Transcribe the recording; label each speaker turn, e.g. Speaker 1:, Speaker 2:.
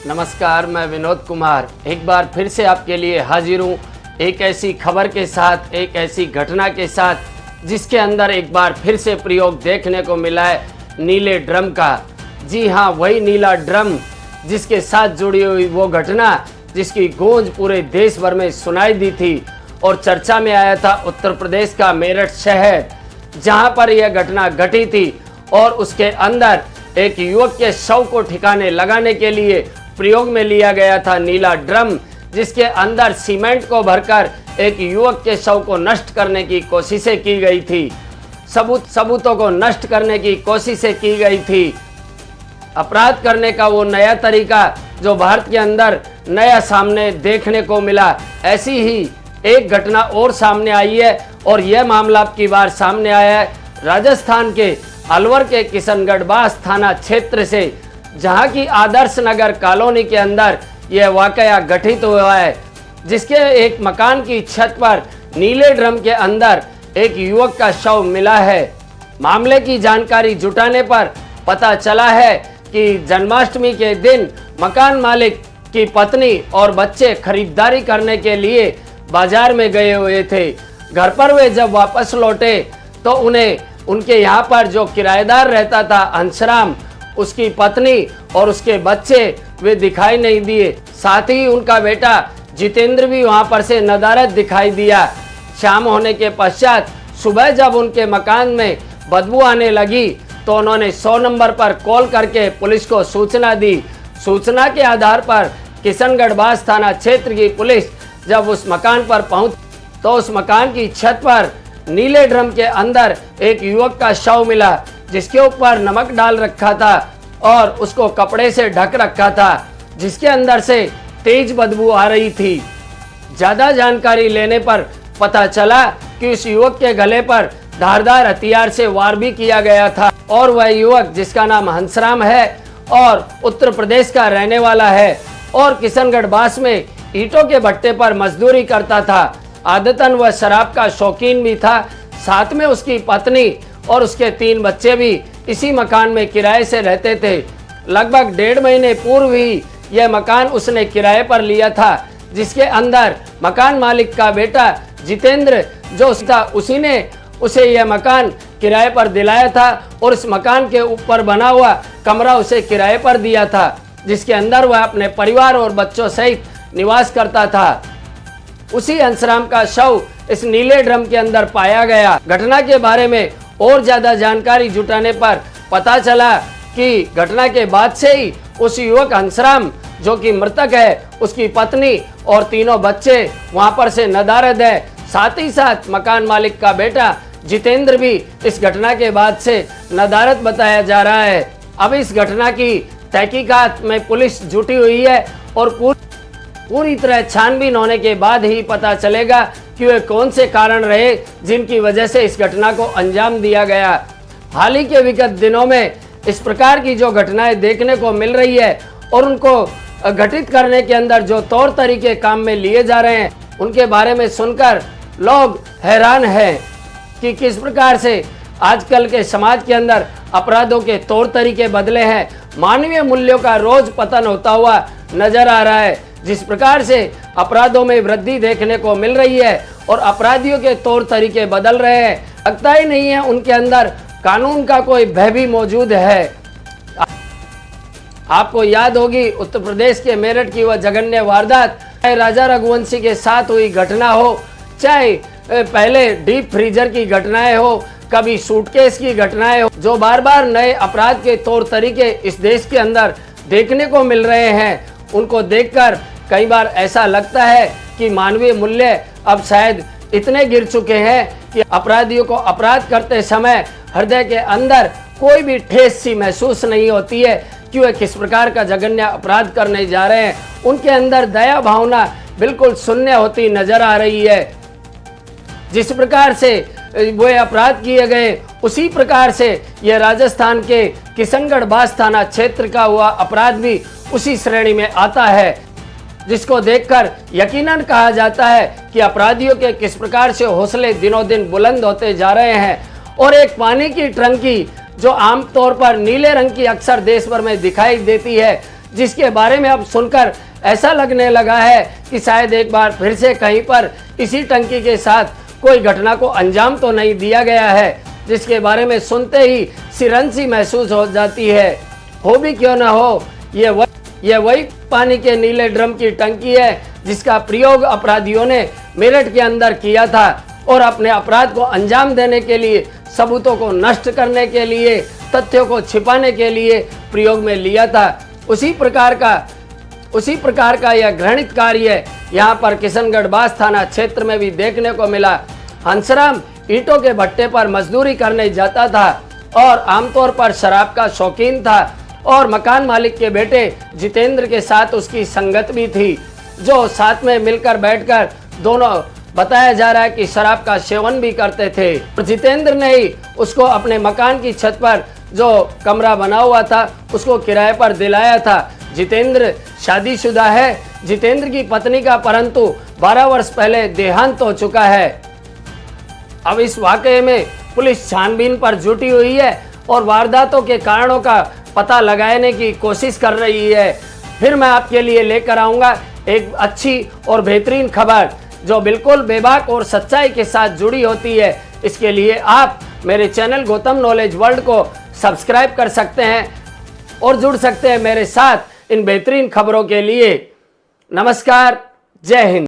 Speaker 1: नमस्कार, मैं विनोद कुमार एक बार फिर से आपके लिए हाजिर हूँ एक ऐसी खबर के साथ, एक ऐसी घटना के साथ जिसके अंदर एक बार फिर से प्रयोग देखने को मिला है नीले ड्रम का। जी हाँ, वही नीला ड्रम जिसके साथ जुड़ी हुई वो घटना जिसकी गूंज पूरे देश भर में सुनाई दी थी और चर्चा में आया था उत्तर प्रदेश का मेरठ शहर, जहां पर यह घटना घटी थी और उसके अंदर एक युवक के शव को ठिकाने लगाने के लिए प्रयोग में लिया गया था नीला ड्रम, जिसके अंदर सीमेंट को भरकर एक युवक के शव को नष्ट करने की कोशिशें की गई थी। सबूतों को नष्ट करने की कोशिशें की गई थी। अपराध करने का वो नया तरीका जो भारत के अंदर नया सामने देखने को मिला। ऐसी ही एक घटना और सामने आई है और यह मामला अब की बार सामने आया है राजस्थान के अलवर के किशनगढ़ बास थाना क्षेत्र से, जहां की आदर्श नगर कॉलोनी के अंदर यह वाकया घटित हुआ है, जिसके एक मकान की छत पर नीले ड्रम के अंदर एक युवक का शव मिला है। मामले की जानकारी जुटाने पर पता चला है कि जन्माष्टमी के दिन मकान मालिक की पत्नी और बच्चे खरीदारी करने के लिए बाजार में गए हुए थे। घर पर वे जब वापस लौटे तो उन्हें उनके यहाँ पर जो किराएदार रहता था हंसराम, उसकी पत्नी और उसके बच्चे वे दिखाई नहीं दिए। साथ ही उनका बेटा जितेंद्र भी वहाँ पर से नदारद दिखाई दिया। शाम होने के पश्चात सुबह जब उनके मकान में बदबू आने लगी तो उन्होंने 100 नंबर पर कॉल करके पुलिस को सूचना दी। सूचना के आधार पर किशनगढ़ बास थाना क्षेत्र की पुलिस जब उस मकान पर पहुंच तो उस मकान की छत पर नीले ड्रम के अंदर एक युवक का शव मिला, जिसके ऊपर नमक डाल रखा था और उसको कपड़े से ढक रखा था, जिसके अंदर से तेज बदबू आ रही थी। ज्यादा जानकारी लेने पर पता चला कि उस युवक के गले पर धारदार हथियार से वार भी किया गया था और वह युवक जिसका नाम हंसराम है और उत्तर प्रदेश का रहने वाला है और किशनगढ़ बास में ईंटों के भट्टे पर मजदूरी करता था। आदतन वह शराब का शौकीन भी था। साथ में उसकी पत्नी और उसके 3 बच्चे भी इसी मकान में किराए से रहते थे। लगभग 1.5 महीने पूर्व ही यह मकान उसने किराए पर लिया था, जिसके अंदर मकान मालिक का बेटा जितेंद्र जो उसका उसी ने उसे यह मकान किराए पर दिलाया था और इस मकान के ऊपर बना हुआ कमरा उसे किराए पर दिया था, जिसके अंदर वह अपने परिवार और बच्चों सहित निवास करता था। उसी हंसराम का शव इस नीले ड्रम के अंदर पाया गया। घटना के बारे में और ज्यादा जानकारी जुटाने पर पता चला कि घटना के बाद से ही उस युवक हंसराम जो कि मृतक है, उसकी पत्नी और 3 बच्चे वहां पर से नदारद है। साथ ही साथ मकान मालिक का बेटा जितेंद्र भी इस घटना के बाद से नदारद बताया जा रहा है। अब इस घटना की तहकीकात में पुलिस जुटी हुई है और पूरी तरह छानबीन होने के बाद ही पता चलेगा कि वे कौन से कारण रहे जिनकी वजह से इस घटना को अंजाम दिया गया। हाल ही के विगत दिनों में इस प्रकार की जो घटनाएं देखने को मिल रही है और उनको घटित करने के अंदर जो तौर तरीके काम में लिए जा रहे हैं, उनके बारे में सुनकर लोग हैरान हैं कि किस प्रकार से आजकल के समाज के अंदर अपराधों के तौर तरीके बदले हैं। मानवीय मूल्यों का रोज पतन होता हुआ नजर आ रहा है। जिस प्रकार से अपराधों में वृद्धि देखने को मिल रही है और अपराधियों के तौर तरीके बदल रहे हैं, लगता ही नहीं है उनके अंदर कानून का कोई भय भी मौजूद है। आपको याद होगी उत्तर प्रदेश के मेरठ की वह जघन्य वारदात, चाहे राजा रघुवंशी के साथ हुई घटना हो, चाहे पहले डीप फ्रीजर की घटनाएं हो, कभी सूटकेस की घटनाएं हो, जो बार बार नए अपराध के तौर तरीके इस देश के अंदर देखने को मिल रहे हैं, उनको देखकर कई बार ऐसा लगता है कि मानवीय मूल्य अब शायद इतने गिर चुके हैं कि अपराधियों को अपराध करते समय हृदय के अंदर कोई भी ठेस सी महसूस नहीं होती है कि वे किस प्रकार का जघन्य अपराध करने जा रहे हैं। उनके अंदर दया भावना बिल्कुल शून्य होती नजर आ रही है। जिस प्रकार से वे अपराध किए गए, उसी प्रकार से यह राजस्थान के किशनगढ़ बास थाना क्षेत्र का हुआ अपराध भी उसी श्रेणी में आता है, जिसको देखकर यकीनन कहा जाता है कि अपराधियों के किस प्रकार से हौसले दिनों दिन बुलंद होते जा रहे हैं। और एक पानी की टंकी जो आमतौर पर नीले रंग की अक्सर देश भर में दिखाई देती है, जिसके बारे में अब सुनकर ऐसा लगने लगा है कि शायद एक बार फिर से कहीं पर इसी टंकी के साथ कोई घटना को अंजाम तो नहीं दिया गया है, जिसके बारे में सुनते ही सिरहंसी महसूस हो जाती है। हो भी क्यों ना हो, ये वही पानी के नीले ड्रम की टंकी है जिसका प्रयोग अपराधियों ने मेरठ के अंदर किया था और अपने अपराध को अंजाम देने के लिए, सबूतों को नष्ट करने के लिए, तथ्यों को छिपाने के लिए प्रयोग में लिया था। उसी प्रकार का यह घृणित कार्य यहाँ पर किशनगढ़ बास थाना क्षेत्र में भी देखने को मिला। हंसराम ईंटों के भट्टे पर मजदूरी करने जाता था और आमतौर पर शराब का शौकीन था और मकान मालिक के बेटे जितेंद्र के साथ उसकी संगत भी थी, जो साथ में मिलकर बैठकर दोनों बताया जा रहा है कि शराब का सेवन भी करते थे। और जितेंद्र ने ही उसको अपने मकान की छत पर जो कमरा बना हुआ था उसको किराए पर दिलाया था। जितेंद्र शादीशुदा है। जितेंद्र की पत्नी का परंतु 12 वर्ष पहले देहांत हो चुका है। अब इस वाकये में पुलिस छानबीन पर जुटी हुई है और वारदातों के कारणों का पता लगाने की कोशिश कर रही है। फिर मैं आपके लिए लेकर आऊँगा एक अच्छी और बेहतरीन खबर जो बिल्कुल बेबाक और सच्चाई के साथ जुड़ी होती है। इसके लिए आप मेरे चैनल गौतम नॉलेज वर्ल्ड को सब्सक्राइब कर सकते हैं और जुड़ सकते हैं मेरे साथ इन बेहतरीन खबरों के लिए। नमस्कार, जय हिंद।